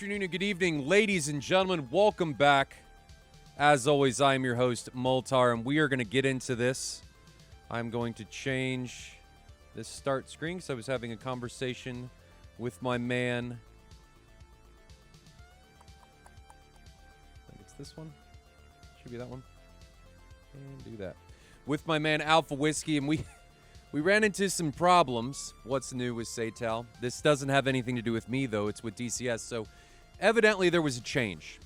afternoon and good evening, ladies and gentlemen. Welcome back. As always, I am your host, Multar, and we are going to get into this. I'm going to change this start screen because I was having a conversation with my man. I think it's this one. Should be that one. And do that. With my man, Alpha Whiskey, and we ran into some problems. What's new with SATAL? This doesn't have anything to do with me, though. It's with DCS. So evidently there was a change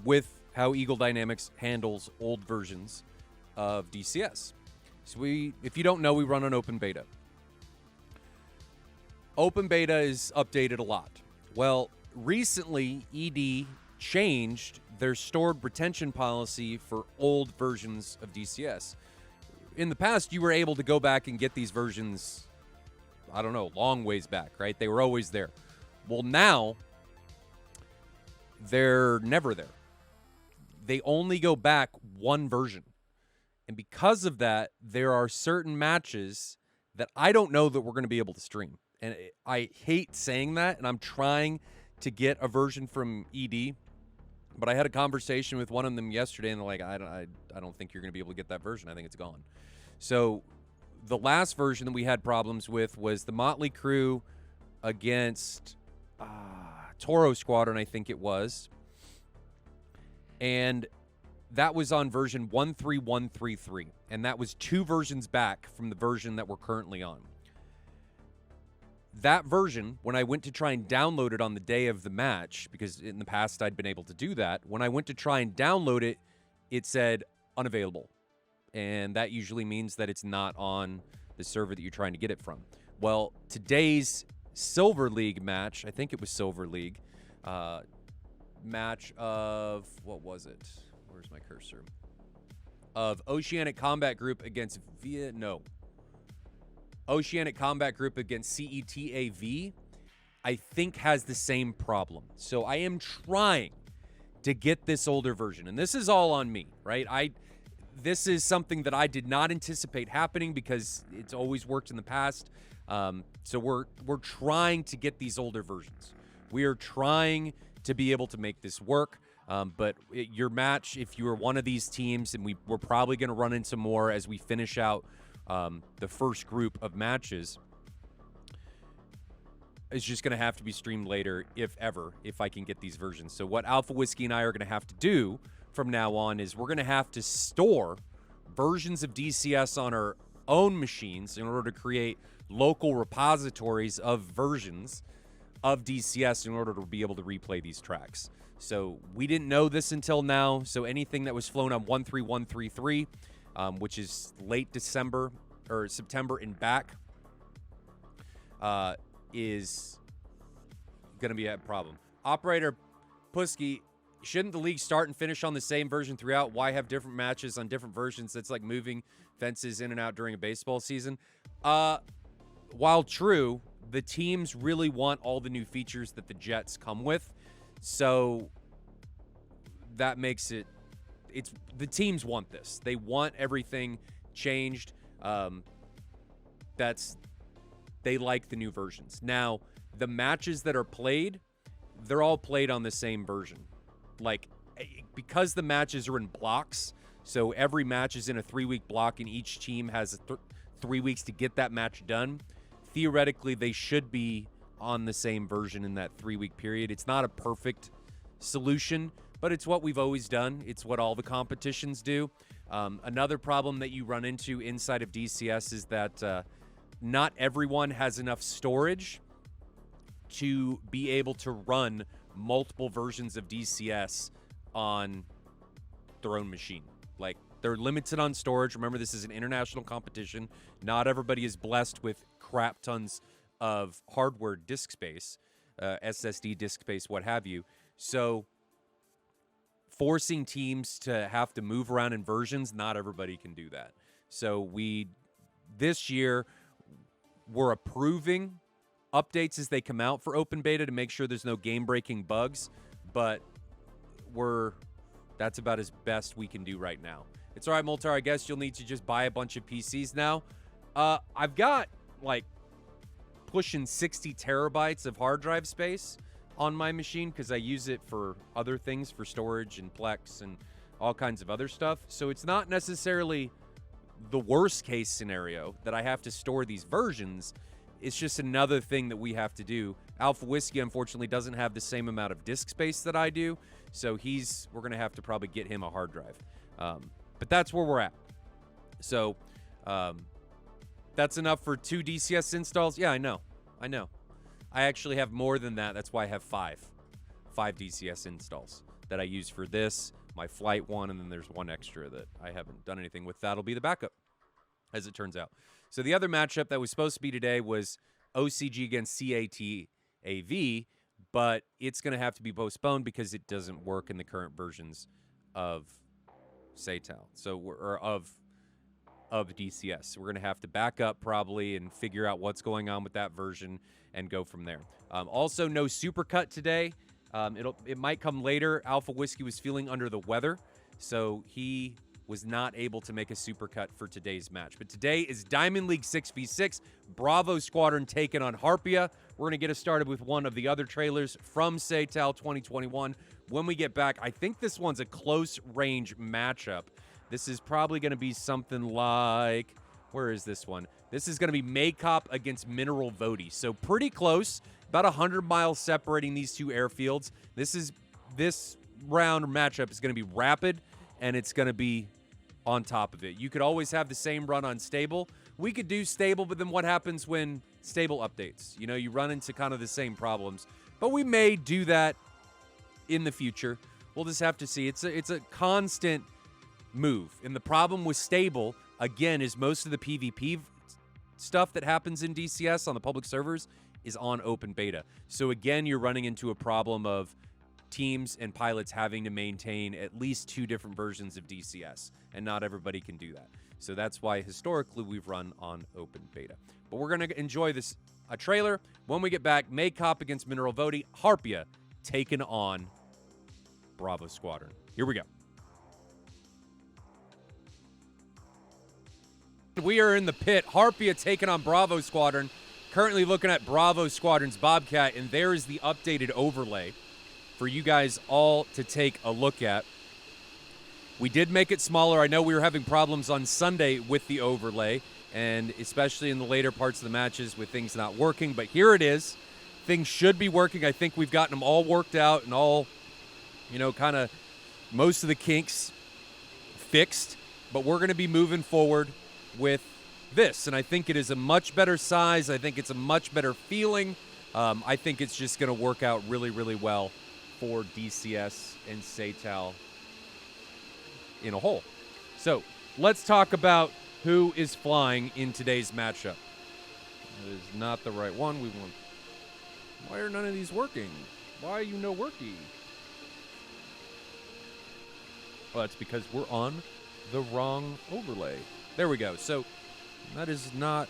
with how Eagle Dynamics handles old versions of DCS. So if you don't know, we run on open beta. Open beta is updated a lot. Well, recently, ED changed their stored retention policy for old versions of DCS. In the past, you were able to go back and get these versions, I don't know, long ways back, right? They were always there. Well, now, they're never there. They only go back one version. And because of that, there are certain matches that I don't know that we're going to be able to stream. And I hate saying that, and I'm trying to get a version from ED. But I had a conversation with one of them yesterday, and they're like, I don't think you're going to be able to get that version. I think it's gone. So the last version that we had problems with was the Motley Crew against Toro Squadron, I think it was. And that was on version 13133. And that was two versions back from the version that we're currently on. That version, when I went to try and download it on the day of the match, because in the past I'd been able to do that, when I went to try and download it, it said unavailable. And that usually means that it's not on the server that you're trying to get it from. Well, today's Silver League match, I think it was Silver League, match of, what was it? Where's my cursor? Of Oceanic Combat Group against Oceanic Combat Group against CETAV, I think has the same problem. So I am trying to get this older version. And this is all on me, right? This is something that I did not anticipate happening because it's always worked in the past. So we're trying to get these older versions. We are trying to be able to make this work. But your match, if you are one of these teams, and we're probably going to run into more as we finish out the first group of matches, is just going to have to be streamed later, if I can get these versions. So what Alpha Whiskey and I are going to have to do from now on is we're going to have to store versions of DCS on our own machines in order to create local repositories of versions of DCS in order to be able to replay these tracks. So we didn't know this until now. So anything that was flown on 13133, which is late December or September and back, is going to be a problem. Operator Pusky, shouldn't the league start and finish on the same version throughout? Why have different matches on different versions? That's like moving fences in and out during a baseball season. While true, the teams really want all the new features that the Jets come with. So that makes it's the teams want this. They want everything changed. They like the new versions. Now, the matches that are played, they're all played on the same version. Like, because the matches are in blocks, so every match is in a 3-week block and each team has 3 weeks to get that match done. Theoretically, they should be on the same version in that 3-week period. It's not a perfect solution, but it's what we've always done. It's what all the competitions do. Another problem that you run into inside of DCS is that not everyone has enough storage to be able to run multiple versions of DCS on their own machine. Like, they're limited on storage. Remember, this is an international competition. Not everybody is blessed with crap tons of hardware disk space, SSD disk space, what have you. So forcing teams to have to move around in versions, not everybody can do that. So this year, we're approving updates as they come out for open beta to make sure there's no game-breaking bugs, but that's about as best we can do right now. It's all right, Moltar. I guess you'll need to just buy a bunch of PCs now. I've got, like, pushing 60 terabytes of hard drive space. on my machine because I use it for other things, for storage and Plex and all kinds of other stuff. So it's not necessarily the worst case scenario that I have to store these versions. It's just another thing that we have to do. Alpha Whiskey, unfortunately, doesn't have the same amount of disk space that I do, so we're going to have to probably get him a hard drive. But that's where we're at. So that's enough for 2 DCS installs? Yeah, I know. I actually have more than that. That's why I have 5 DCS installs that I use for this, my flight one, and then there's one extra that I haven't done anything with. That'll be the backup, as it turns out. So the other matchup that was supposed to be today was OCG against SATAL, but it's going to have to be postponed because it doesn't work in the current versions of SATAL. Or of DCS. We're going to have to back up probably and figure out what's going on with that version and go from there. Also, no supercut today. It might come later. Alpha Whiskey was feeling under the weather, so he was not able to make a supercut for today's match. But today is Diamond League 6v6. Bravo Squadron taking on Harpia. We're going to get us started with one of the other trailers from SATAL 2021. When we get back, I think this one's a close range matchup. This is probably going to be something like, where is this one? This is going to be Maycop against Mineral Voti. So pretty close, about 100 miles separating these two airfields. This round matchup is going to be rapid, and it's going to be on top of it. You could always have the same run on stable. We could do stable, but then what happens when stable updates? You know, you run into kind of the same problems. But we may do that in the future. We'll just have to see. It's a constant move. And the problem with stable, again, is most of the PvP stuff that happens in DCS on the public servers is on open beta. So again, you're running into a problem of teams and pilots having to maintain at least 2 different versions of DCS, and not everybody can do that. So that's why historically we've run on open beta. But we're going to enjoy this trailer. When we get back, Maycop against Mineral Voti, Harpia taking on Bravo Squadron. Here we go. We are in the pit. Harpia taking on Bravo Squadron. Currently looking at Bravo Squadron's Bobcat, and there is the updated overlay for you guys all to take a look at. We did make it smaller. I know we were having problems on Sunday with the overlay, and especially in the later parts of the matches with things not working, but here it is. Things should be working. I think we've gotten them all worked out and all, kind of most of the kinks fixed, but we're going to be moving forward with this, and I think it is a much better size. I think it's a much better feeling. I think it's just going to work out really, really well for DCS and SATAL in a whole. So let's talk about who is flying in today's matchup. That is not the right one we want. Why are none of these working? Why are you no worky? Well, that's because we're on the wrong overlay. There we go. So that is not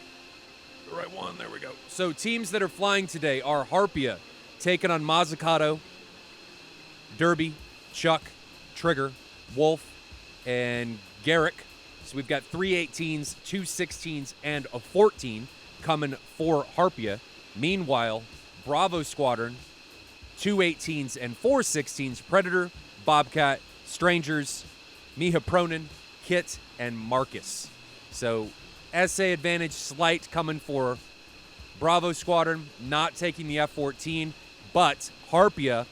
the right one. There we go. So teams that are flying today are Harpia taking on Mazzucato, Derby, Chuck, Trigger, Wolf, and Garrick. So we've got 3 18s, 2 16s, and a 14 coming for Harpia. Meanwhile, Bravo Squadron, 2 18s and 4 16s, Predator, Bobcat, Strangers, Miha Pronin, Kit, and Marcus. So SA advantage slight coming for Bravo Squadron, not taking the F-14, but Harpia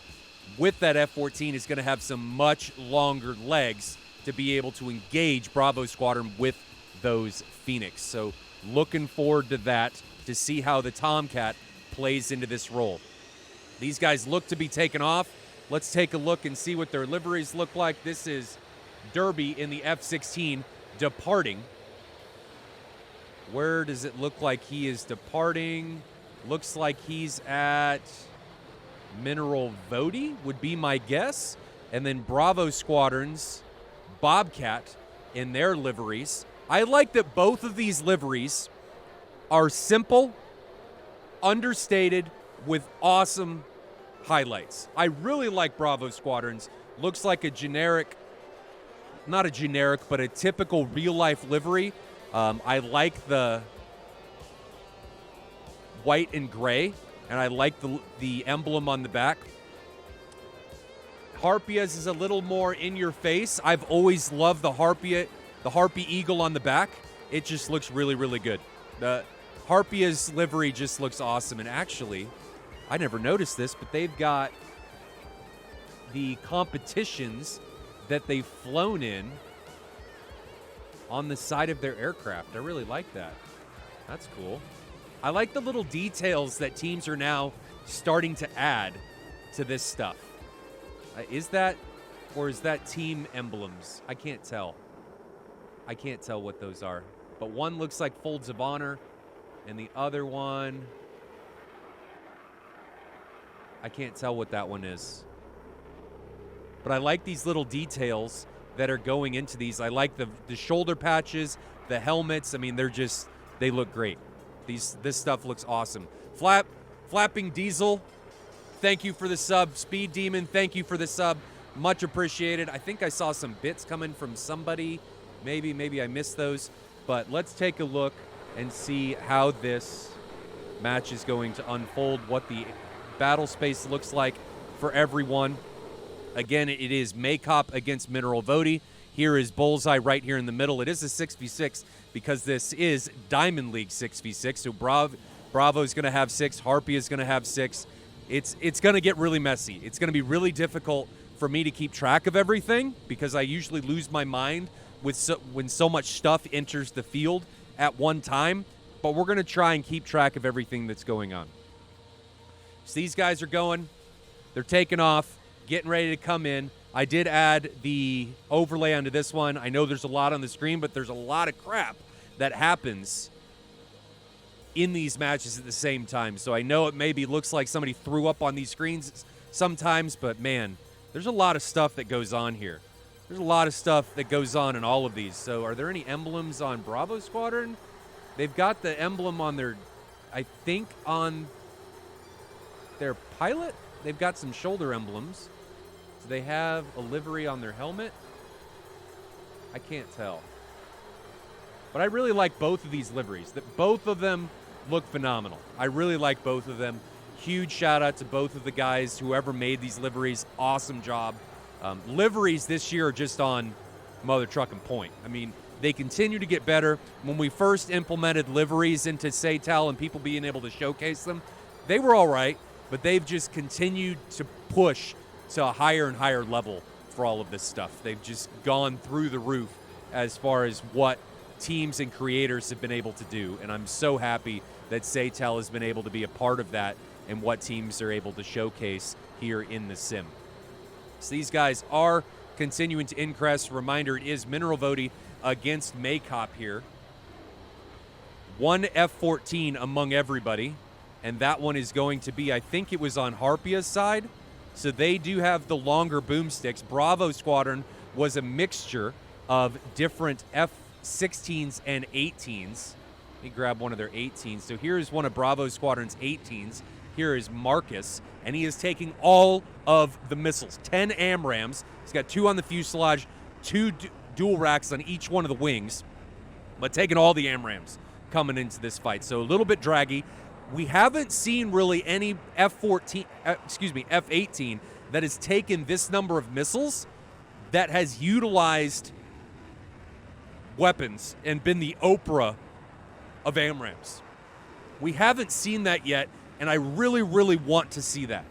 with that F-14 is going to have some much longer legs to be able to engage Bravo Squadron with those Phoenix. So looking forward to that, to see how the Tomcat plays into this role. These guys look to be taken off. Let's take a look and see what their liveries look like. This is Derby in the F-16 departing. Where does it look like he is departing? Looks like he's at Mineral Voti, would be my guess. And then Bravo Squadron's Bobcat in their liveries. I like that both of these liveries are simple, understated, with awesome highlights. I really like Bravo Squadron's. Looks like a generic, not a generic, but a typical real-life livery. I like the white and gray and I like the emblem on the back. Harpia's is a little more in your face. I've always loved the Harpia, the Harpy Eagle on the back. It just looks really, really good. The Harpia's livery just looks awesome. And actually, I never noticed this, but they've got the competitions that they've flown in on the side of their aircraft. I really like that. That's cool. I like the little details that teams are now starting to add to this stuff. Is that, or is that team emblems? I can't tell. I can't tell what those are. But one looks like Folds of Honor, and the other one, I can't tell what that one is. But I like these little details that are going into these. I like the shoulder patches, the helmets. I mean, they look great. This stuff looks awesome. Flapping Diesel, thank you for the sub. Speed Demon, thank you for the sub. Much appreciated. I think I saw some bits coming from somebody. Maybe I missed those. But let's take a look and see how this match is going to unfold, what the battle space looks like for everyone. Again, it is Maycop against Mineral Vody. Here is Bullseye right here in the middle. It is a 6v6 because this is Diamond League 6v6. So Bravo's going to have 6. Harpia is going to have 6. It's going to get really messy. It's going to be really difficult for me to keep track of everything because I usually lose my mind when so much stuff enters the field at one time. But we're going to try and keep track of everything that's going on. So these guys are going. They're taking off, getting ready to come in. I did add the overlay onto this one. I know there's a lot on the screen, but there's a lot of crap that happens in these matches at the same time. So I know it maybe looks like somebody threw up on these screens sometimes, but man, there's a lot of stuff that goes on here. There's a lot of stuff that goes on in all of these. So are there any emblems on Bravo Squadron? They've got the emblem on their, I think on their pilot. They've got some shoulder emblems. Do they have a livery on their helmet? I can't tell. But I really like both of these liveries. Both of them look phenomenal. I really like both of them. Huge shout out to both of the guys, whoever made these liveries. Awesome job. Liveries this year are just on mother trucking point. I mean, they continue to get better. When we first implemented liveries into SATAL and people being able to showcase them, they were all right, but they've just continued to push to a higher and higher level for all of this stuff. They've just gone through the roof as far as what teams and creators have been able to do, and I'm so happy that SATAL has been able to be a part of that and what teams are able to showcase here in the sim. So these guys are continuing to increase. Reminder, it is Mineral Vody against Maycop here. One F-14 among everybody, and that one is going to be, I think it was on Harpia's side. So they do have the longer boomsticks. Bravo Squadron was a mixture of different F-16s and 18s. Let me grab one of their 18s. So here's one of Bravo Squadron's 18s. Here is Marcus, and he is taking all of the missiles. 10 AMRAAMs. He's got 2 on the fuselage, 2 dual racks on each one of the wings, but taking all the AMRAAMs coming into this fight. So a little bit draggy. We haven't seen really any F-18 that has taken this number of missiles that has utilized weapons and been the Oprah of AMRAAMs. We haven't seen that yet, and I really, really want to see that.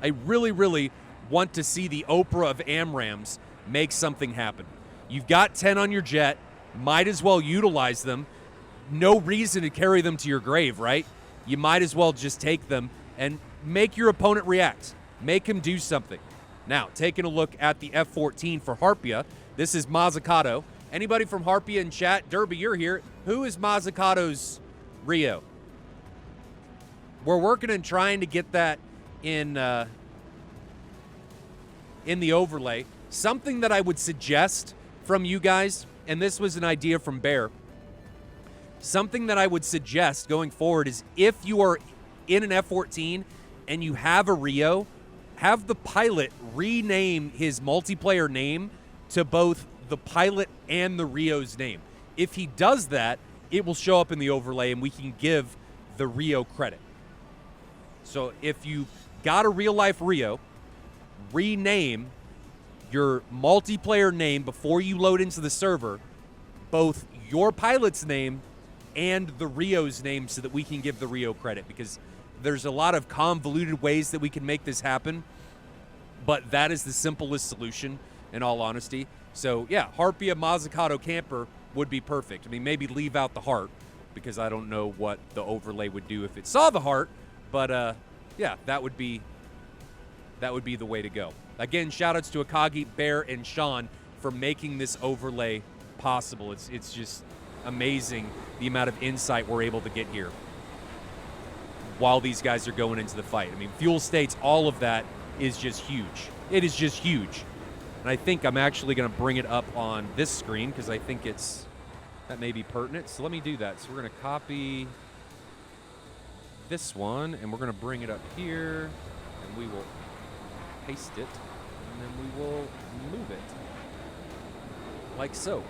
I really, really want to see the Oprah of AMRAAMs make something happen. You've got 10 on your jet. Might as well utilize them. No reason to carry them to your grave, right? You might as well just take them and make your opponent react. Make him do something. Now, taking a look at the F-14 for Harpia, this is Mazzucato. Anybody from Harpia in chat? Derby, you're here. Who is Mazzucato's Rio? We're working and trying to get that in the overlay. Something that I would suggest from you guys, and this was an idea from Bear, something that I would suggest going forward is if you are in an F-14 and you have a Rio, have the pilot rename his multiplayer name to both the pilot and the Rio's name. If he does that, it will show up in the overlay and we can give the Rio credit. So if you got a real-life Rio, rename your multiplayer name before you load into the server, both your pilot's name and the Rio's name, so that we can give the Rio credit, because there's a lot of convoluted ways that we can make this happen, but that is the simplest solution, in all honesty. So, yeah, Harpia Mazzucato Camper would be perfect. I mean, maybe leave out the heart, because I don't know what the overlay would do if it saw the heart, but, yeah, that would be the way to go. Again, shout-outs to Akagi, Bear, and Sean for making this overlay possible. It's just amazing the amount of insight we're able to get here while these guys are going into the fight. I mean, fuel states, all of that is just huge. It is just huge. And I think I'm actually going to bring it up on this screen, because I think that may be pertinent. So let me do that. So we're going to copy this one, and we're going to bring it up here, and we will paste it, and then we will move it like so.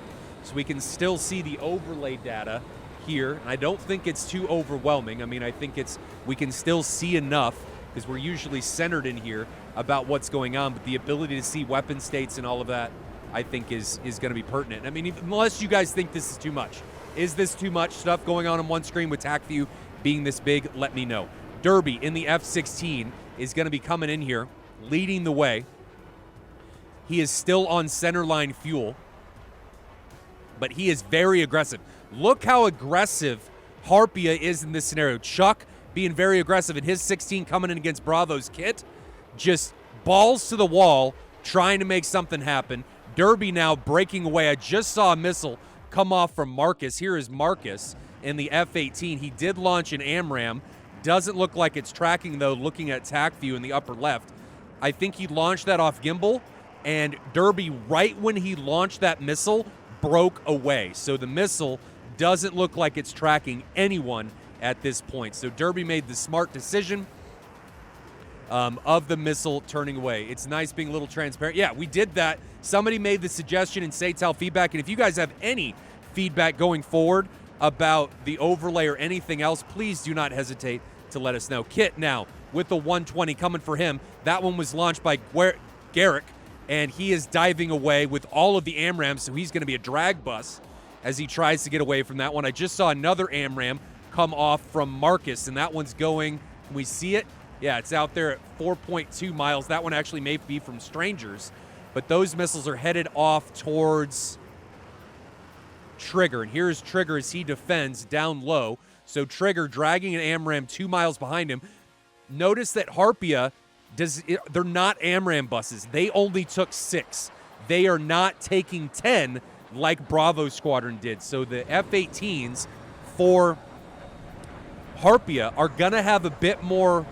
So we can still see the overlay data here, and I don't think it's too overwhelming. I mean, I think we can still see enough, because we're usually centered in here about what's going on, but the ability to see weapon states and all of that, I think is going to be pertinent. I mean, unless you guys think this is too much. Is this too much stuff going on one screen with TAC view being this big? Let me know. Derby in the F-16 is going to be coming in here, leading the way. He is still on centerline fuel, but he is very aggressive. Look how aggressive Harpia is in this scenario. Chuck being very aggressive, and his 16 coming in against Bravo's Kit, just balls to the wall, trying to make something happen. Derby now breaking away. I just saw a missile come off from Marcus. Here is Marcus in the F-18. He did launch an AMRAM. Doesn't look like it's tracking, though, looking at TAC view in the upper left. I think he launched that off gimbal, and Derby, right when he launched that missile, broke away. So the missile doesn't look like it's tracking anyone at this point. So Derby made the smart decision of the missile turning away. It's nice being a little transparent. Yeah, we did that. Somebody made the suggestion in SATAL feedback, and if you guys have any feedback going forward about the overlay or anything else, please do not hesitate to let us know. Kit now with the 120 coming for him. That one was launched by Garrick, and he is diving away with all of the AMRAMs, so he's going to be a drag bus as he tries to get away from that one. I just saw another AMRAM come off from Marcus, and that one's going, can we see it? Yeah, it's out there at 4.2 miles. That one actually may be from strangers, but those missiles are headed off towards Trigger, and here's Trigger as he defends down low. So Trigger dragging an AMRAM 2 miles behind him. Notice that Harpia, they're not AMRAM buses. They only took 6. They are not taking 10 like Bravo Squadron did. So the F-18s for Harpia are going to have a bit more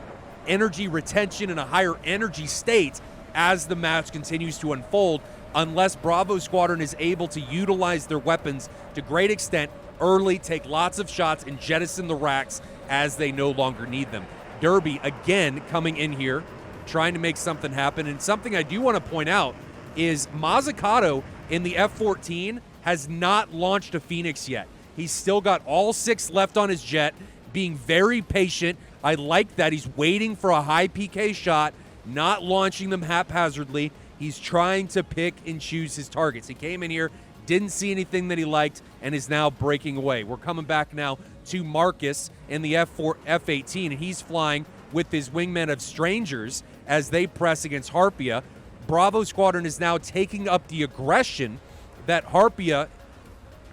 energy retention and a higher energy state as the match continues to unfold, unless Bravo Squadron is able to utilize their weapons to great extent early, take lots of shots, and jettison the racks as they no longer need them. Derby, again, coming in here, trying to make something happen. And something I do want to point out is Mazzucato in the F-14 has not launched a Phoenix yet. He's still got all 6 left on his jet, being very patient. I like that. He's waiting for a high PK shot, not launching them haphazardly. He's trying to pick and choose his targets. He came in here, didn't see anything that he liked, and is now breaking away. We're coming back now to Marcus in the F-18, and he's flying with his wingman of strangers as they press against Harpia. Bravo Squadron is now taking up the aggression that Harpia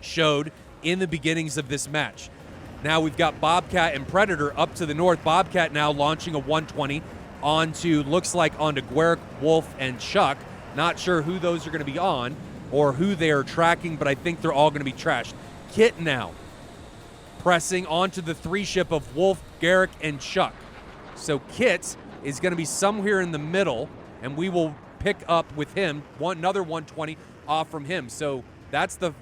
showed in the beginnings of this match. Now we've got Bobcat and Predator up to the north. Bobcat now launching a 120 onto Guerick, Wolf, and Chuck. Not sure who those are going to be on or who they are tracking, but I think they're all going to be trashed. Kit now pressing onto the 3-ship of Wolf, Garrick, and Chuck. So Kit is going to be somewhere in the middle, and we will pick up with him another 120 off from him. So that's the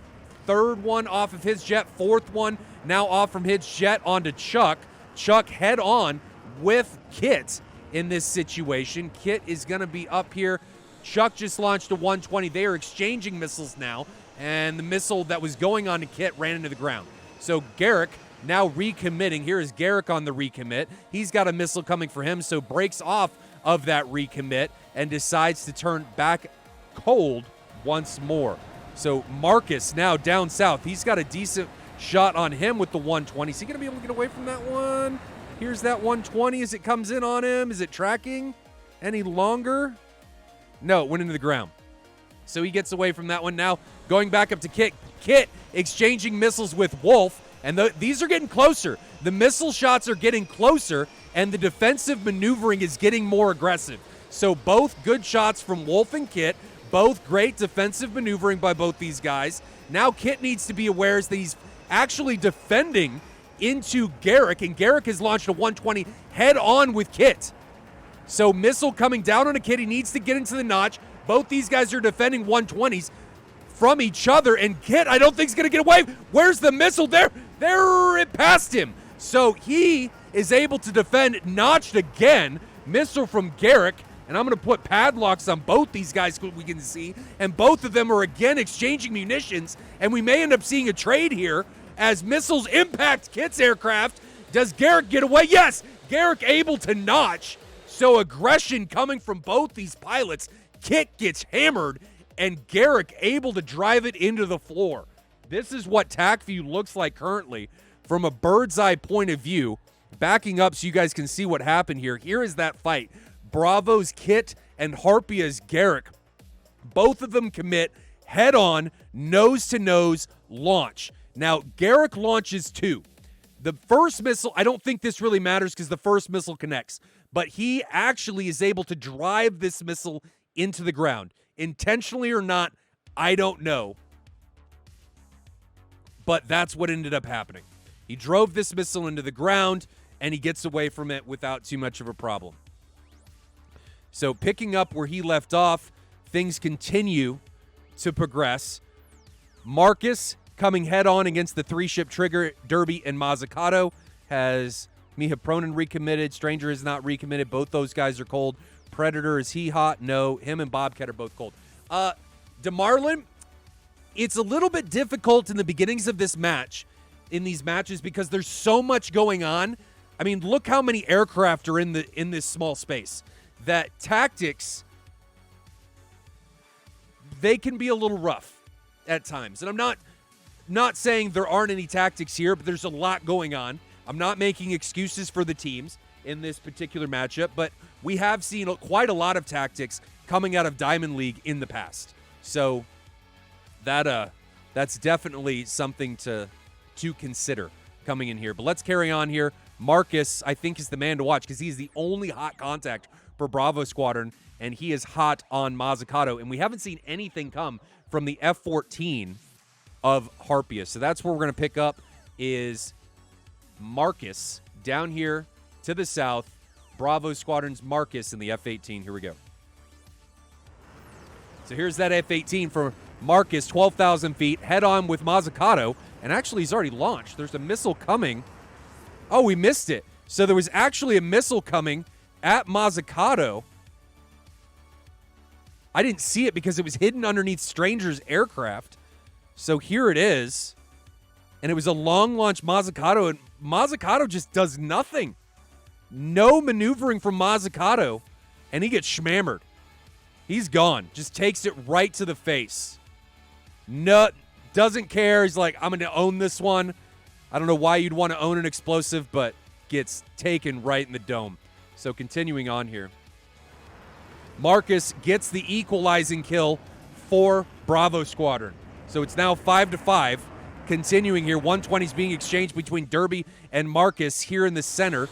3rd one off of his jet, 4th one now off from his jet onto Chuck. Chuck head on with Kit in this situation. Kit is going to be up here. Chuck just launched a 120. They are exchanging missiles now, and the missile that was going on to Kit ran into the ground. So Garrick now recommitting. Here is Garrick on the recommit. He's got a missile coming for him, so breaks off of that recommit and decides to turn back cold once more. So Marcus now down south. He's got a decent shot on him with the 120. Is he going to be able to get away from that one? Here's that 120 as it comes in on him. Is it tracking any longer? No, it went into the ground. So he gets away from that one. Now going back up to Kit. Kit exchanging missiles with Wolf, and these are getting closer. The missile shots are getting closer, and the defensive maneuvering is getting more aggressive. So both good shots from Wolf and Kit, both great defensive maneuvering by both these guys. Now Kit needs to be aware that he's actually defending into Garrick, and Garrick has launched a 120 head-on with Kit. So missile coming down on a Kit. He needs to get into the notch. Both these guys are defending 120s from each other, and Kit, I don't think, is going to get away. Where's the missile? There, it passed him. So he is able to defend, notched again. Missile from Garrick, and I'm going to put padlocks on both these guys so we can see, and both of them are again exchanging munitions, and we may end up seeing a trade here as missiles impact Kit's aircraft. Does Garrick get away? Yes, Garrick able to notch. So aggression coming from both these pilots. Kit gets hammered, and Garrick able to drive it into the floor. This is what TAC view looks like currently from a bird's eye point of view. Backing up so you guys can see what happened here. Here is that fight. Bravo's Kit and Harpia's Garrick. Both of them commit head-on, nose-to-nose launch. Now, Garrick launches two. The first missile, I don't think this really matters because the first missile connects, but he actually is able to drive this missile into the ground. Intentionally or not, I don't know. But that's what ended up happening. He drove this missile into the ground, and he gets away from it without too much of a problem. So picking up where he left off, things continue to progress. Marcus coming head-on against the three-ship Trigger, Derby, and Mazzucato. Has Mihapronin recommitted. Stranger is not recommitted. Both those guys are cold. Predator, is he hot? No. Him and Bobcat are both cold. DeMarlin, it's a little bit difficult in the beginnings of this match, in these matches, because there's so much going on. I mean, look how many aircraft are in this small space. That tactics, they can be a little rough at times. And I'm not saying there aren't any tactics here, but there's a lot going on. I'm not making excuses for the teams in this particular matchup, but we have seen quite a lot of tactics coming out of Diamond League in the past. So that's definitely something to consider coming in here. But let's carry on here. Marcus, I think, is the man to watch because he's the only hot contact for Bravo Squadron, and he is hot on Mazzucato. And we haven't seen anything come from the F-14 of Harpia. So that's where we're going to pick up is Marcus down here to the south. Bravo Squadron's Marcus in the F-18. Here we go. So here's that F-18 for Marcus, 12,000 feet, head-on with Mazzucato. And actually, he's already launched. There's a missile coming. Oh, we missed it. So there was actually a missile coming at Mazzucato. I didn't see it because it was hidden underneath Stranger's aircraft. So here it is. And it was a long launch Mazzucato, and Mazzucato just does nothing. No maneuvering from Mazzucato, and he gets schmammered. He's gone. Just takes it right to the face. No, doesn't care. He's like, I'm going to own this one. I don't know why you'd want to own an explosive, but gets taken right in the dome. So continuing on here. Marcus gets the equalizing kill for Bravo Squadron. So it's now 5-5. Continuing here, 120s being exchanged between Derby and Marcus here in the center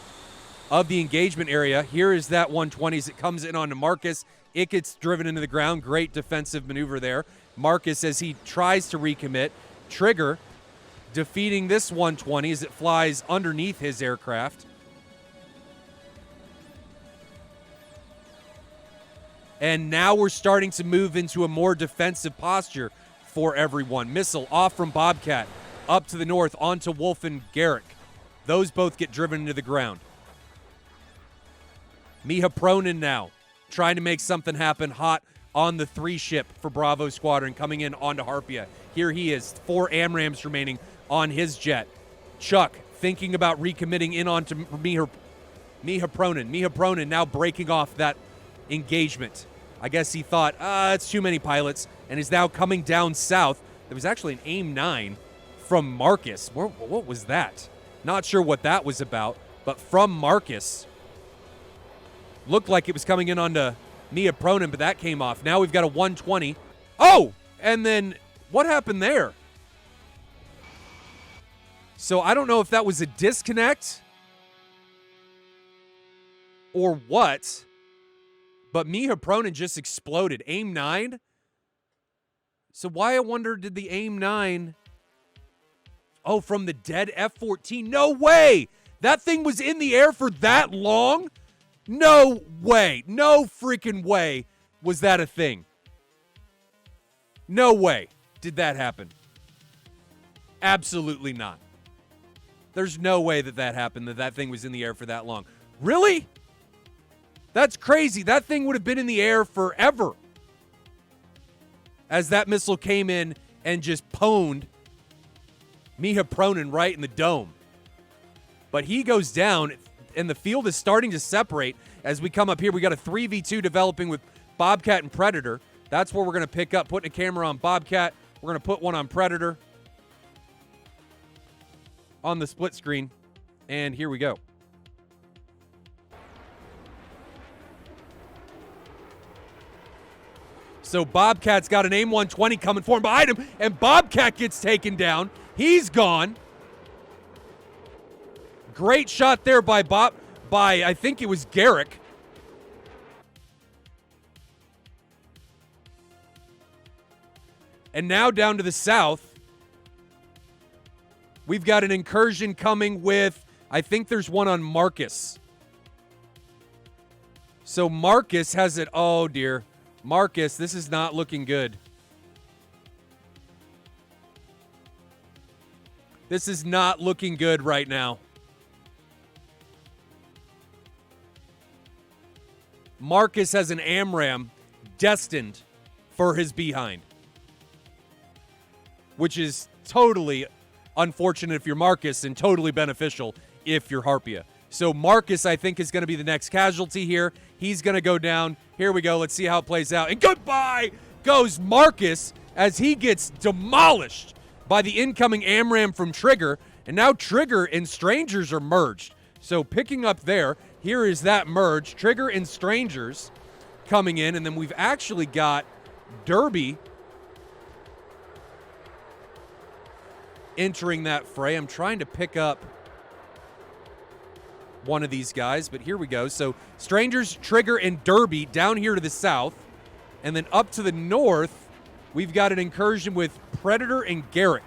of the engagement area. Here is that 120s. It comes in onto Marcus. It gets driven into the ground. Great defensive maneuver there. Marcus, as he tries to recommit. Trigger defeating this 120 as it flies underneath his aircraft. And now we're starting to move into a more defensive posture for everyone. Missile off from Bobcat, up to the north, onto Wolf and Garrick. Those both get driven into the ground. Mihapronin now trying to make something happen hot on the three-ship for Bravo Squadron, coming in onto Harpia. Here he is, 4 AMRAAMs remaining on his jet. Chuck thinking about recommitting in onto Miha Pronin. Miha Pronin now breaking off that engagement. I guess he thought, it's too many pilots, and is now coming down south. There was actually an AIM-9 from Marcus. What was that? Not sure what that was about, but from Marcus. Looked like it was coming in onto Miha Pronin, but that came off. Now we've got a 120. Oh, and then what happened there? So I don't know if that was a disconnect or what, but Miha Pronin just exploded. AIM-9? So why, I wonder, did the AIM-9... Oh, from the dead F-14? No way! That thing was in the air for that long? No way. No freaking way was that a thing. No way did that happen. Absolutely not. There's no way that happened, that thing was in the air for that long. Really? That's crazy. That thing would have been in the air forever as that missile came in and just pwned Miha Pronin right in the dome. But he goes down, and the field is starting to separate as we come up here. We got a 3v2 developing with Bobcat and Predator. That's where we're going to pick up, putting a camera on Bobcat. We're going to put one on Predator on the split screen. And here we go. So Bobcat's got an AIM-120 coming for him behind him, and Bobcat gets taken down. He's gone. Great shot there by I think it was Garrick. And now down to the south, we've got an incursion coming with, I think there's one on Marcus. So Marcus has it. Oh, dear. Marcus, this is not looking good. This is not looking good right now. Marcus has an AMRAAM destined for his behind, which is totally unfortunate if you're Marcus and totally beneficial if you're Harpia. So Marcus, I think, is going to be the next casualty here. He's going to go down. Here we go. Let's see how it plays out. And goodbye goes Marcus as he gets demolished by the incoming AMRAAM from Trigger. And now Trigger and Strangers are merged. So picking up there, here is that merge. Trigger and Strangers coming in. And then we've actually got Derby entering that fray. I'm trying to pick up one of these guys, but here we go. So Strangers, Trigger, and Derby down here to the south. And then up to the north, we've got an incursion with Predator and Garrick.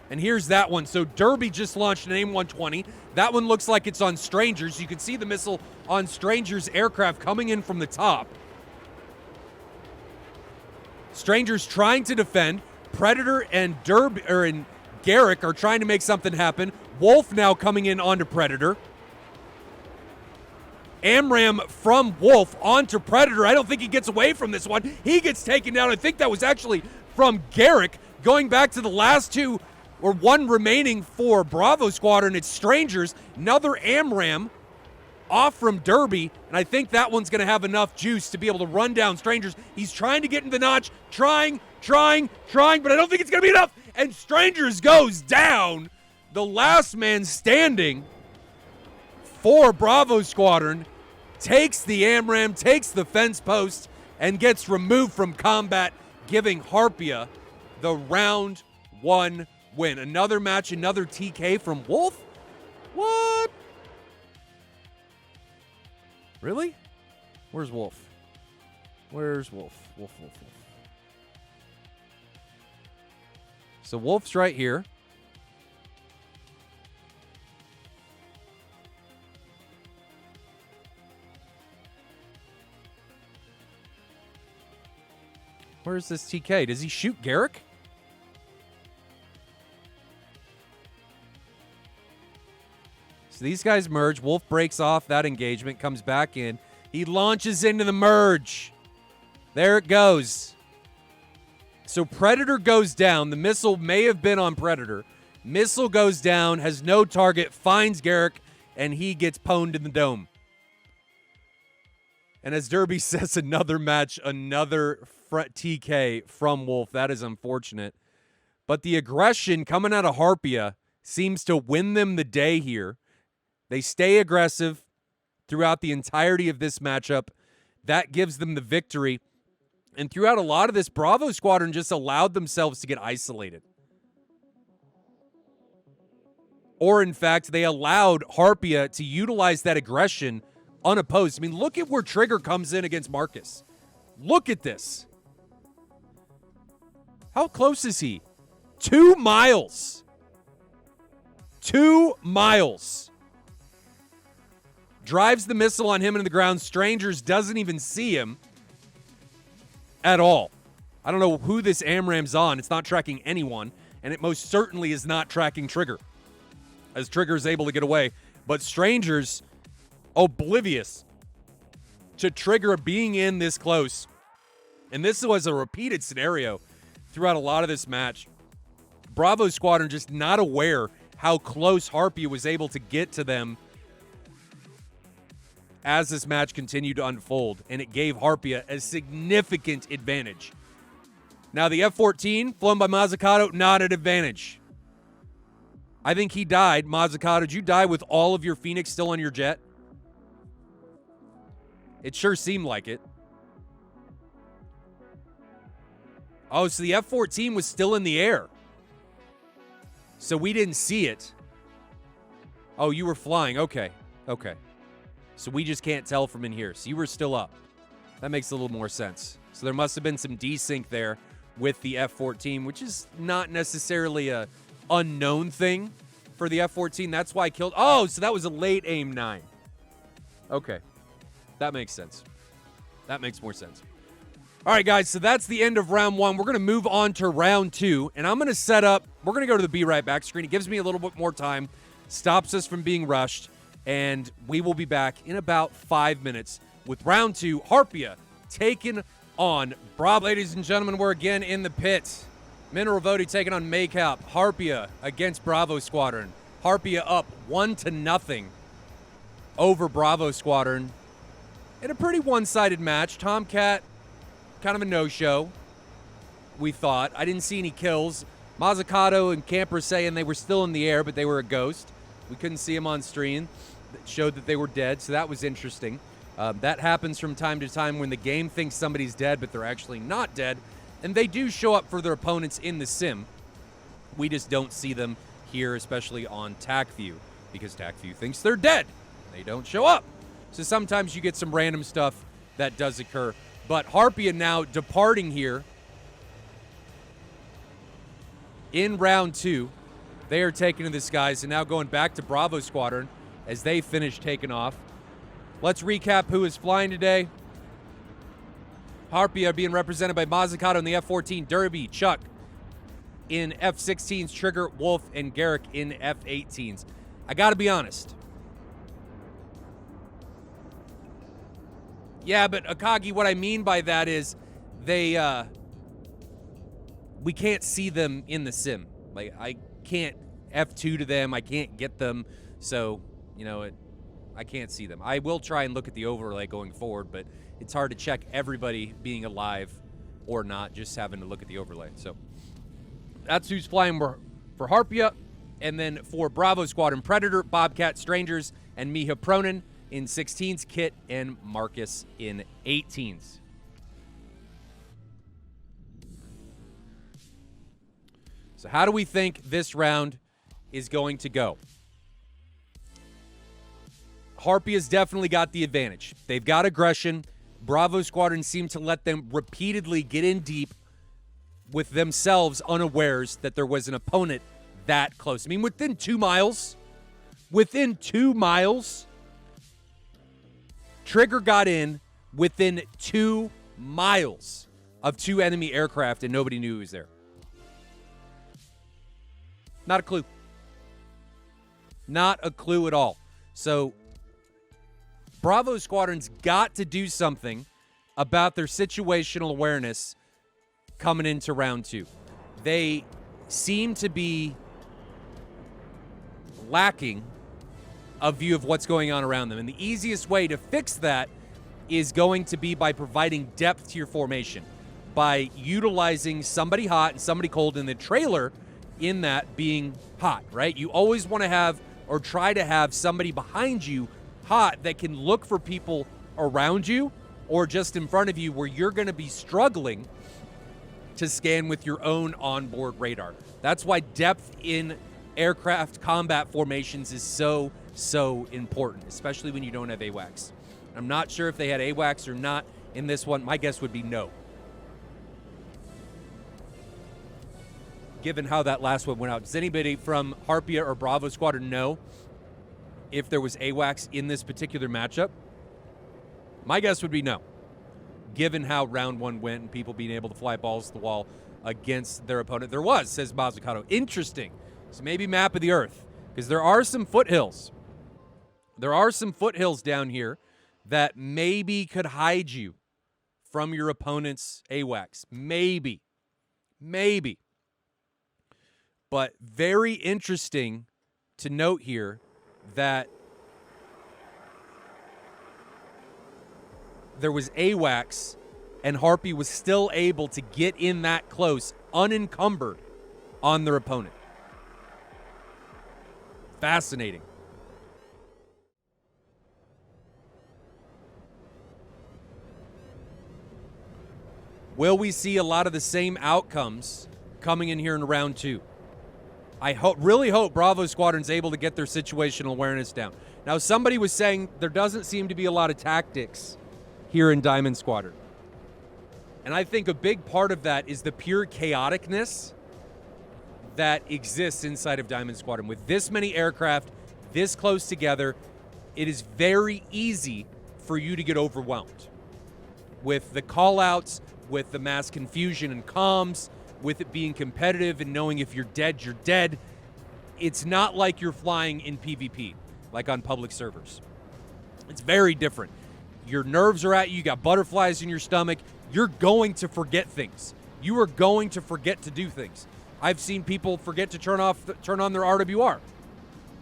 And here's that one. So Derby just launched an AIM-120. That one looks like it's on Strangers. You can see the missile on Strangers' aircraft coming in from the top. Strangers trying to defend. Predator and Garrick are trying to make something happen. Wolf now coming in onto Predator. AMRAAM from Wolf onto Predator. I don't think he gets away from this one. He gets taken down. I think that was actually from Garrick. Going back to the last two, or one remaining for Bravo Squadron, it's Strangers. Another AMRAAM off from Derby, and I think that one's going to have enough juice to be able to run down Strangers. He's trying to get in the notch, trying, but I don't think it's going to be enough. And Strangers goes down. The last man standing for Bravo Squadron takes the AMRAAM, takes the fence post, and gets removed from combat, giving Harpia the round one win. Another match, another TK from Wolf? What? Really? Where's Wolf? Where's Wolf? Wolf. So Wolf's right here. Where's this TK? Does he shoot Garrick? So these guys merge. Wolf breaks off that engagement, comes back in. He launches into the merge. There it goes. So Predator goes down. The missile may have been on Predator. Missile goes down, has no target, finds Garrick, and he gets pwned in the dome. And as Derby says, another match, another TK from Wolf. That is unfortunate. But the aggression coming out of Harpia seems to win them the day here. They stay aggressive throughout the entirety of this matchup. That gives them the victory. And throughout a lot of this, Bravo Squadron just allowed themselves to get isolated. Or, in fact, they allowed Harpia to utilize that aggression unopposed. I mean, look at where Trigger comes in against Marcus. Look at this. How close is he? 2 miles. 2 miles. Drives the missile on him into the ground. Strangers doesn't even see him at all. I don't know who this AMRAM's on. It's not tracking anyone, and it most certainly is not tracking Trigger, as Trigger is able to get away. But Strangers, oblivious to Trigger being in this close. And this was a repeated scenario throughout a lot of this match. Bravo Squadron just not aware how close Harpia was able to get to them as this match continued to unfold, and it gave Harpia a significant advantage. Now, the F-14, flown by Mazzucato, not an advantage. I think he died. Mazzucato, did you die with all of your Phoenix still on your jet? It sure seemed like it. Oh, so the F-14 was still in the air. So we didn't see it. Oh, you were flying. Okay. Okay. So we just can't tell from in here. So you were still up. That makes a little more sense. So there must have been some desync there with the F-14, which is not necessarily a unknown thing for the F-14. That's why I killed. Oh, so that was a late aim 9. Okay. That makes sense. That makes more sense. All right, guys, so that's the end of round 1. We're going to move on to round 2, and I'm going to set up. We're going to go to the Be Right Back screen. It gives me a little bit more time, stops us from being rushed, and we will be back in about 5 minutes with round 2, Harpia taking on Bravo. Ladies and gentlemen, we're again in the pit. Mineral Voti taking on Maycap. Harpia against Bravo Squadron. Harpia up 1-0 over Bravo Squadron in a pretty one-sided match. Tomcat, kind of a no-show, we thought. I didn't see any kills. Mazzucato and Camper saying they were still in the air, but they were a ghost. We couldn't see them on stream. It showed that they were dead, so that was interesting. That happens from time to time when the game thinks somebody's dead, but they're actually not dead. And they do show up for their opponents in the sim. We just don't see them here, especially on TACView, because TACView thinks they're dead. They don't show up. So sometimes you get some random stuff that does occur. But Harpia now departing here in round 2. They are taking to the skies and now going back to Bravo Squadron as they finish taking off. Let's recap who is flying today. Harpia being represented by Mazzucato in the F-14, Derby, Chuck in F-16s, Trigger, Wolf, and Garrick in F-18s. I got to be honest. Yeah, but Akagi, what I mean by that is we can't see them in the sim. Like, I can't F2 to them. I can't get them. So, I can't see them. I will try and look at the overlay going forward, but it's hard to check everybody being alive or not, just having to look at the overlay. So that's who's flying for Harpia. And then for Bravo Squadron, Predator, Bobcat, Strangers, and Miha Pronin in 16s, Kit, and Marcus in 18s. So how do we think this round is going to go? Harpia's definitely got the advantage. They've got aggression. Bravo Squadron seemed to let them repeatedly get in deep with themselves unawares that there was an opponent that close. I mean, within 2 miles, Trigger got in within 2 miles of 2 enemy aircraft, and nobody knew he was there. Not a clue. Not a clue at all. So Bravo Squadron's got to do something about their situational awareness coming into round 2. They seem to be lacking a view of what's going on around them. And the easiest way to fix that is going to be by providing depth to your formation, by utilizing somebody hot and somebody cold, in the trailer in that being hot, right? You always want to have, or try to have, somebody behind you hot that can look for people around you or just in front of you where you're going to be struggling to scan with your own onboard radar. That's why depth in aircraft combat formations is so important, especially when you don't have AWACS. I'm not sure if they had AWACS or not in this one. My guess would be no, given how that last one went out. Does anybody from Harpia or Bravo Squadron know if there was AWACS in this particular matchup? My guess would be no, given how round 1 went and people being able to fly balls to the wall against their opponent. There was, says Mazzucato. Interesting. So maybe map of the Earth, because there are some foothills. There are some foothills down here that maybe could hide you from your opponent's AWACS. Maybe. But very interesting to note here that there was AWACS and Harpy was still able to get in that close unencumbered on their opponent. Fascinating. Will we see a lot of the same outcomes coming in here in round 2? I really hope Bravo Squadron's able to get their situational awareness down. Now, somebody was saying there doesn't seem to be a lot of tactics here in Diamond Squadron. And I think a big part of that is the pure chaoticness that exists inside of Diamond Squadron. With this many aircraft, this close together, it is very easy for you to get overwhelmed. With the call-outs, with the mass confusion and comms, with it being competitive and knowing if you're dead, you're dead. It's not like you're flying in PvP, like on public servers. It's very different. Your nerves are at you, you got butterflies in your stomach. You're going to forget things. You are going to forget to do things. I've seen people forget to turn on their RWR,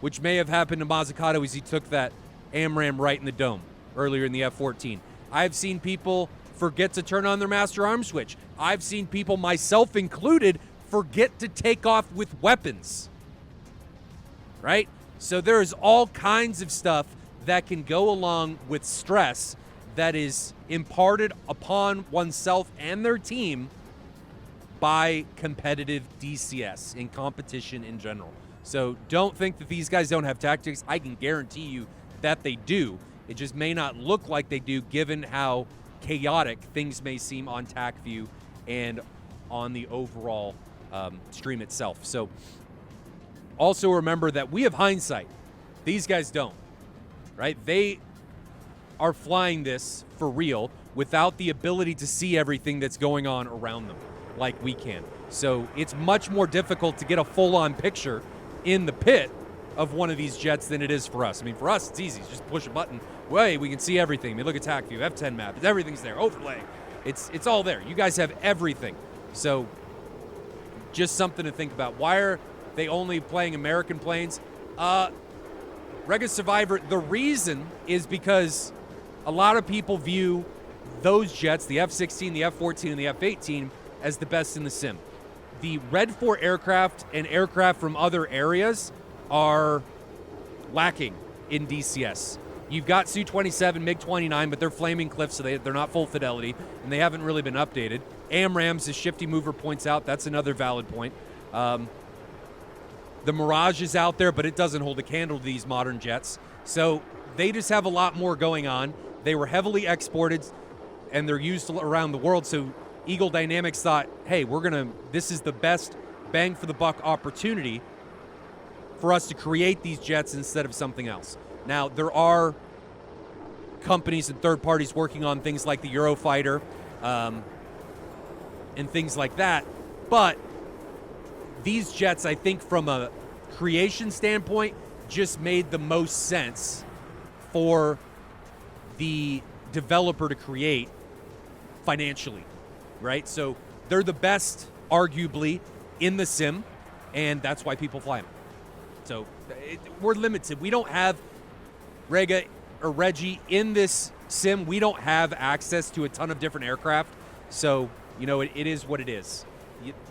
which may have happened to Mazzucato as he took that AMRAAM right in the dome earlier in the F-14. I've seen people forget to turn on their master arm switch. I've seen people, myself included, forget to take off with weapons. Right? So there's all kinds of stuff that can go along with stress that is imparted upon oneself and their team by competitive DCS in competition in general. So don't think that these guys don't have tactics. I can guarantee you that they do. It just may not look like they do, given how chaotic things may seem on TAC view and on the overall stream itself. So also remember that we have hindsight. These guys don't, right? They are flying this for real without the ability to see everything that's going on around them like we can. So it's much more difficult to get a full-on picture in the pit of one of these jets than it is for us. I mean, for us, it's easy. Just push a button. Way, we can see everything. I mean, look at TAC view, F10 map. Everything's there. Overlay. It's all there. You guys have everything. So just something to think about. Why are they only playing American planes? Rega Survivor, the reason is because a lot of people view those jets, the F-16, the F-14, and the F-18, as the best in the sim. The Red 4 aircraft and aircraft from other areas are lacking in DCS. You've got Su-27, MiG-29, but they're flaming cliffs, so they're not full fidelity, and they haven't really been updated. AMRAAMs, as Shifty Mover points out, that's another valid point. The Mirage is out there, but it doesn't hold a candle to these modern jets. So they just have a lot more going on. They were heavily exported, and they're used around the world, so Eagle Dynamics thought, hey, this is the best bang for the buck opportunity for us to create these jets instead of something else. Now, there are companies and third parties working on things like the Eurofighter and things like that, but these jets, I think from a creation standpoint, just made the most sense for the developer to create financially, right? So They're the best, arguably, in the sim, and that's why people fly them. So we're limited. We don't have Rega or Reggie in this sim. We don't have access to a ton of different aircraft. So, it is what it is.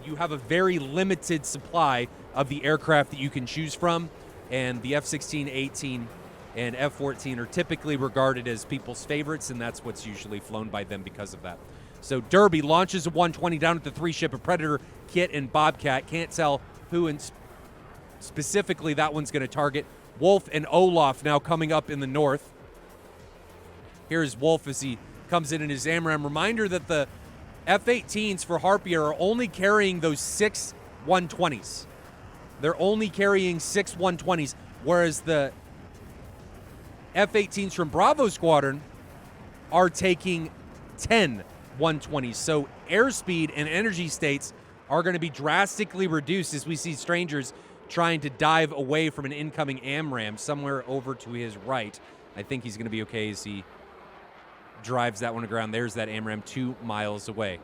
You have a very limited supply of the aircraft that you can choose from, and the F-16, 18, and F-14 are typically regarded as people's favorites, and that's what's usually flown by them because of that. So Derby launches a 120 down at the 3-ship, a Predator, Kit, and Bobcat. Can't tell who specifically that one's going to target. Wolf and Olaf now coming up in the north. Here's Wolf as he comes in his AMRAAM. Reminder that the F-18s for Harpia are only carrying those 6 120s. They're only carrying 6 120s, whereas the F-18s from Bravo Squadron are taking 10 120s. So airspeed and energy states are going to be drastically reduced as we see Strangers trying to dive away from an incoming AMRAAM somewhere over to his right. I think he's going to be okay as he drives that one to ground. There's that AMRAAM 2 miles away.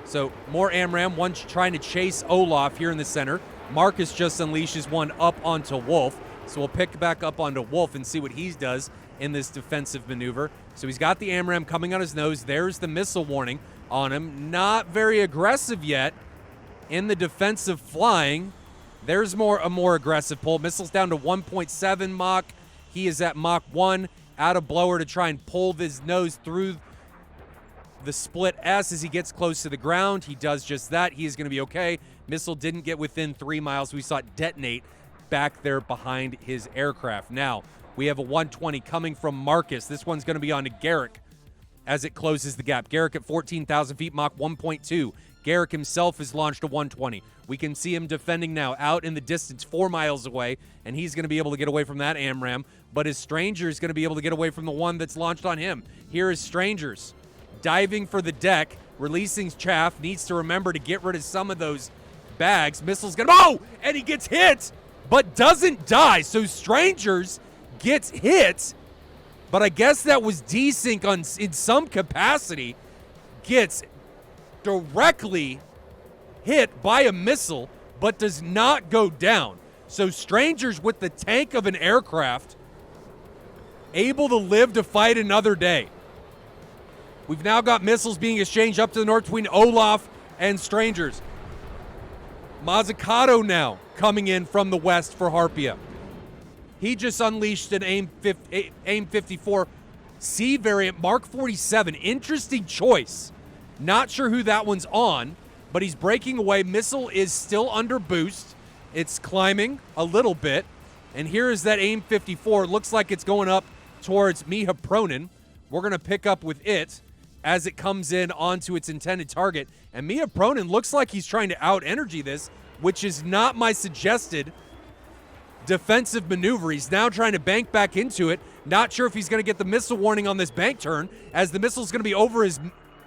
So more AMRAAM, one trying to chase Olaf here in the center. Marcus just unleashes one up onto Wolf. So we'll pick back up onto Wolf and see what he does in this defensive maneuver. So he's got the AMRAAM coming on his nose. There's the missile warning on him. Not very aggressive yet in the defensive flying. There's a more aggressive pull. Missiles down to 1.7 Mach. He is at Mach 1. Out of blower to try and pull his nose through the split S as he gets close to the ground. He does just that. He is going to be okay. Missile didn't get within 3 miles. We saw it detonate back there behind his aircraft. Now, we have a 120 coming from Marcus. This one's going to be on to Garrick as it closes the gap. Garrick at 14,000 feet, Mach 1.2. Garrick himself has launched a 120. We can see him defending now out in the distance 4 miles away, and he's going to be able to get away from that AMRAAM, but his Stranger is going to be able to get away from the one that's launched on him. Here is Strangers diving for the deck, releasing chaff, needs to remember to get rid of some of those bags. Missile's going to, oh, and he gets hit, but doesn't die. So Strangers gets hit, but I guess that was desync in some capacity, gets directly hit by a missile, but does not go down. So Strangers with the tank of an aircraft, able to live to fight another day. We've now got missiles being exchanged up to the north between Olaf and Strangers. Mazzucato now coming in from the west for Harpia. He just unleashed an AIM-54 C variant Mark 47. Interesting choice. Not sure who that one's on, but he's breaking away. Missile is still under boost. It's climbing a little bit. And here is that AIM-54. Looks like it's going up towards Miha Pronin. We're going to pick up with it as it comes in onto its intended target. And Miha Pronin looks like he's trying to out-energy this, which is not my suggested defensive maneuver. He's now trying to bank back into it. Not sure if he's going to get the missile warning on this bank turn, as the missile's going to be over his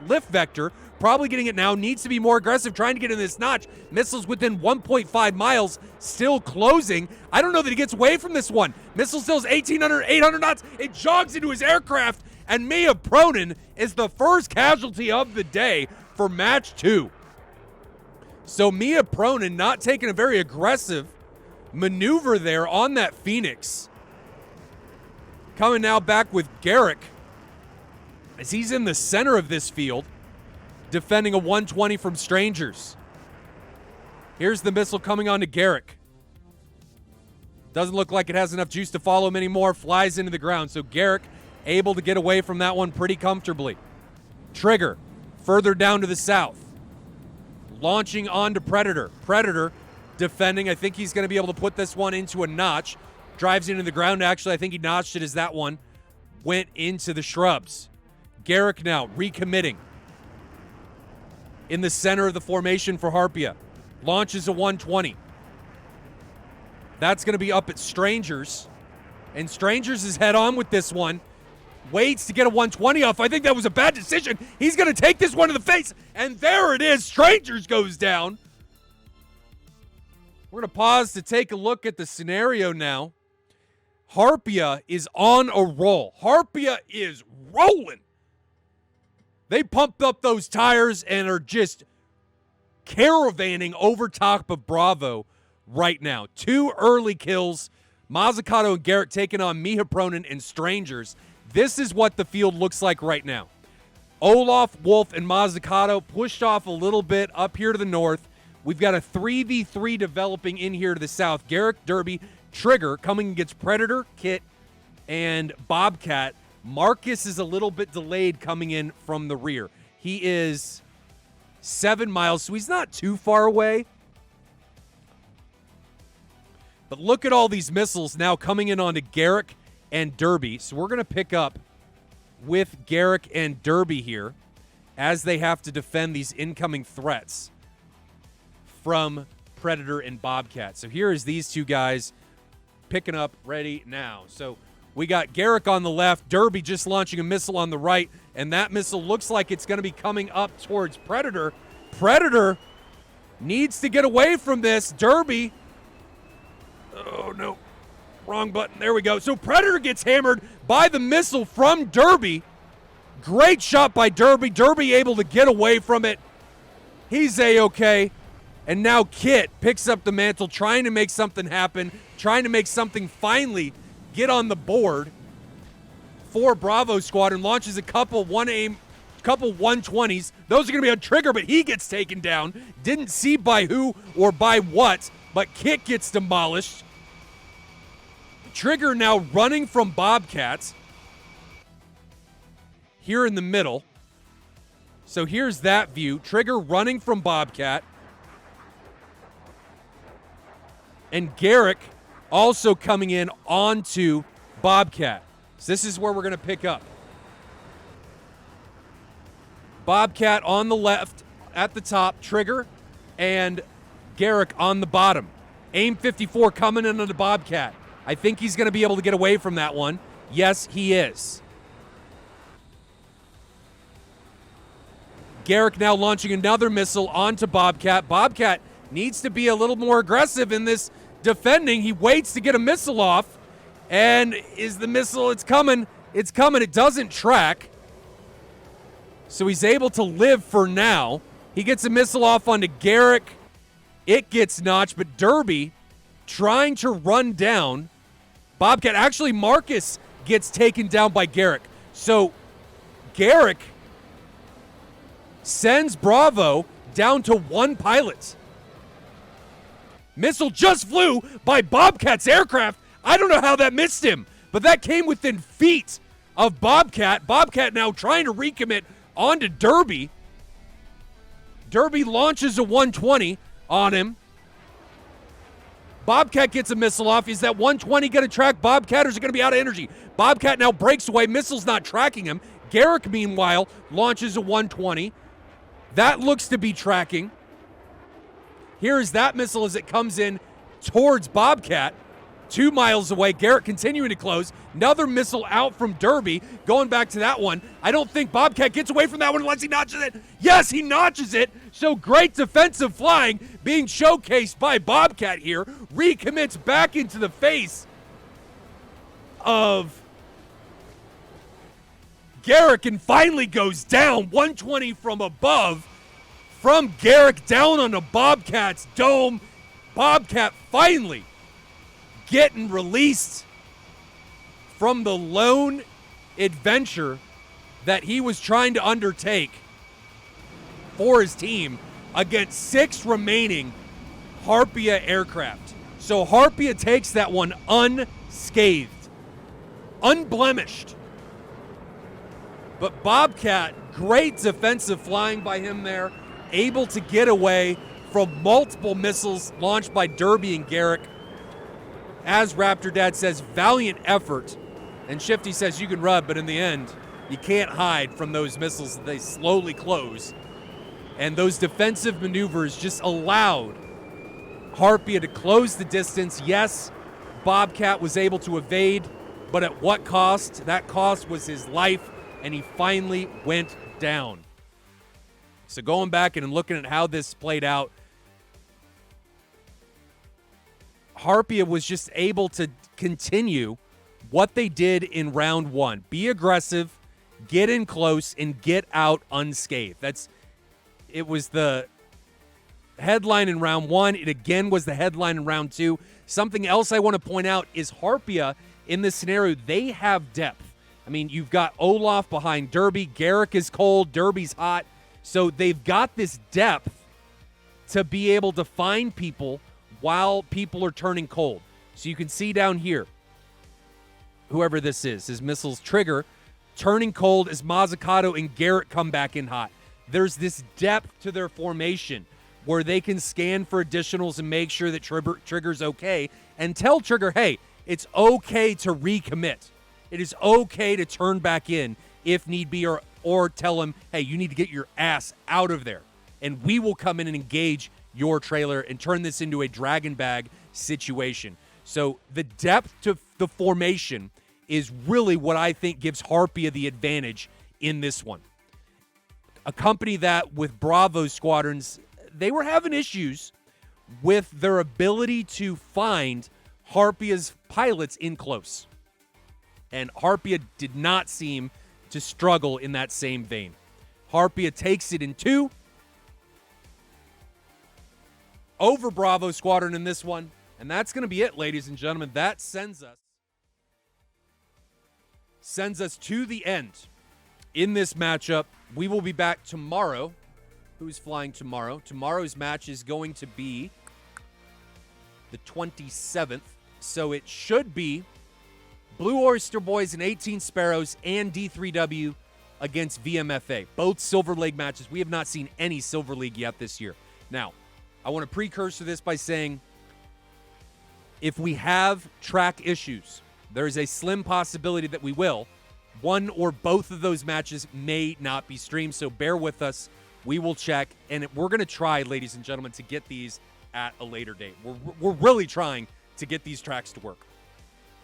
lift vector. Probably getting it now. Needs to be more aggressive, trying to get in this notch. Missiles within 1.5 miles, still closing. I don't know that he gets away from this one. Missile still is 1,800, 800 knots. It jogs into his aircraft, and Miha Pronin is the first casualty of the day for match 2. So Miha Pronin not taking a very aggressive maneuver there on that Phoenix. Coming now back with Garrick as he's in the center of this field, defending a 120 from Strangers. Here's the missile coming on to Garrick. Doesn't look like it has enough juice to follow him anymore. Flies into the ground. So Garrick able to get away from that one pretty comfortably. Trigger further down to the south. Launching onto Predator. Predator defending. I think he's going to be able to put this one into a notch. Drives into the ground. Actually, I think he notched it as that one went into the shrubs. Garrick now recommitting in the center of the formation for Harpia. Launches a 120. That's going to be up at Strangers. And Strangers is head on with this one. Waits to get a 120 off. I think that was a bad decision. He's going to take this one to the face. And there it is. Strangers goes down. We're going to pause to take a look at the scenario now. Harpia is on a roll. Harpia is rolling. They pumped up those tires and are just caravanning over top of Bravo right now. 2 early kills. Mazzucato and Garrett taking on Miha Pronin and Strangers. This is what the field looks like right now. Olaf, Wolf, and Mazzucato pushed off a little bit up here to the north. We've got a 3v3 developing in here to the south. Garrick, Derby, Trigger coming against Predator, Kit, and Bobcat. Marcus is a little bit delayed coming in from the rear. He is 7 miles, so he's not too far away. But look at all these missiles now coming in onto Garrick and Derby. So we're going to pick up with Garrick and Derby here as they have to defend these incoming threats from Predator and Bobcat. So here is these two guys picking up ready now. So we got Garrick on the left, Derby just launching a missile on the right, and that missile looks like it's going to be coming up towards Predator. Predator needs to get away from this. Derby, oh no, wrong button. There we go. So Predator gets hammered by the missile from Derby. Great shot by Derby. Derby able to get away from it. He's A-okay. And now Kit picks up the mantle, trying to make something happen, trying to make something finally get on the board for Bravo Squadron. Launches a couple 120s. Those are going to be on Trigger, but he gets taken down. Didn't see by who or by what, but Kit gets demolished. Trigger now running from Bobcats here in the middle. So here's that view. Trigger running from Bobcat. And Garrick also coming in onto Bobcat. So this is where we're going to pick up. Bobcat on the left at the top, Trigger, and Garrick on the bottom. AIM 54 coming into the Bobcat. I think he's going to be able to get away from that one. Yes, he is. Garrick now launching another missile onto Bobcat. Bobcat needs to be a little more aggressive in this defending. He waits to get a missile off. And is the missile, it's coming. It's coming. It doesn't track. So he's able to live for now. He gets a missile off onto Garrick. It gets notched, but Derby trying to run down Bobcat. Actually, Marcus gets taken down by Garrick. So Garrick sends Bravo down to 1 pilot. Missile just flew by Bobcat's aircraft. I don't know how that missed him, but that came within feet of Bobcat. Bobcat now trying to recommit onto Derby. Derby launches a 120 on him. Bobcat gets a missile off. Is that 120 going to track Bobcat, or is it going to be out of energy? Bobcat now breaks away. Missile's not tracking him. Garrick, meanwhile, launches a 120. That looks to be tracking. Here is that missile as it comes in towards Bobcat. 2 miles away. Garrick continuing to close. Another missile out from Derby. Going back to that one. I don't think Bobcat gets away from that one unless he notches it. Yes, he notches it. So great defensive flying being showcased by Bobcat here. Recommits back into the face of Garrick and finally goes down. 120 from above. From Garrick down on the Bobcat's dome. Bobcat finally getting released from the lone adventure that he was trying to undertake for his team against 6 remaining Harpia aircraft. So Harpia takes that one unscathed, unblemished. But Bobcat, great defensive flying by him there, able to get away from multiple missiles launched by Derby and Garrick. As Raptor Dad says, valiant effort. And Shifty says you can run, but in the end, you can't hide from those missiles. They slowly close. And those defensive maneuvers just allowed Harpia to close the distance. Yes, Bobcat was able to evade, but at what cost? That cost was his life, and he finally went down. So going back and looking at how this played out, Harpia was just able to continue what they did in round 1. Be aggressive get in close, and get out unscathed. It was the headline in round 1. It again was the headline in round 2. Something else I want to point out is Harpia in this scenario, they have depth. I mean, you've got Olaf behind Derby. Garrick is cold. Derby's hot. So they've got this depth to be able to find people while people are turning cold. So you can see down here, whoever this is, his missiles trigger, turning cold as Mazzucato and Garrett come back in hot. There's this depth to their formation where they can scan for additionals and make sure that Trigger's okay and tell Trigger, hey, it's okay to recommit. It is okay to turn back in if need be, or tell him, hey, you need to get your ass out of there. And we will come in and engage your trailer and turn this into a dragon bag situation. So the depth to the formation is really what I think gives Harpia the advantage in this one. A company that with Bravo squadrons, they were having issues with their ability to find Harpia's pilots in close. And Harpia did not seem to struggle in that same vein. Harpia takes it in 2 over Bravo Squadron in this one. And that's going to be it, ladies and gentlemen. That sends us to the end in this matchup. We will be back tomorrow. Who's flying tomorrow? Tomorrow's match is going to be the 27th. So it should be Blue Oyster Boys and 18 Sparrows and D3W against VMFA. Both Silver League matches. We have not seen any Silver League yet this year. Now, I want to precursor this by saying if we have track issues, there is a slim possibility that we will. One or both of those matches may not be streamed, so bear with us. We will check, and we're going to try, ladies and gentlemen, to get these at a later date. We're really trying to get these tracks to work.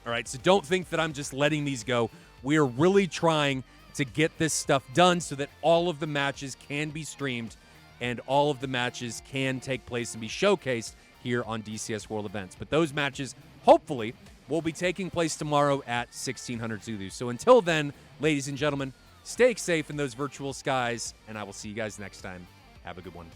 All right, so don't think that I'm just letting these go. We are really trying to get this stuff done so that all of the matches can be streamed and all of the matches can take place and be showcased here on DCS World Events. But those matches, hopefully, will be taking place tomorrow at 1600 Zulu. So until then, ladies and gentlemen, stay safe in those virtual skies, and I will see you guys next time. Have a good one.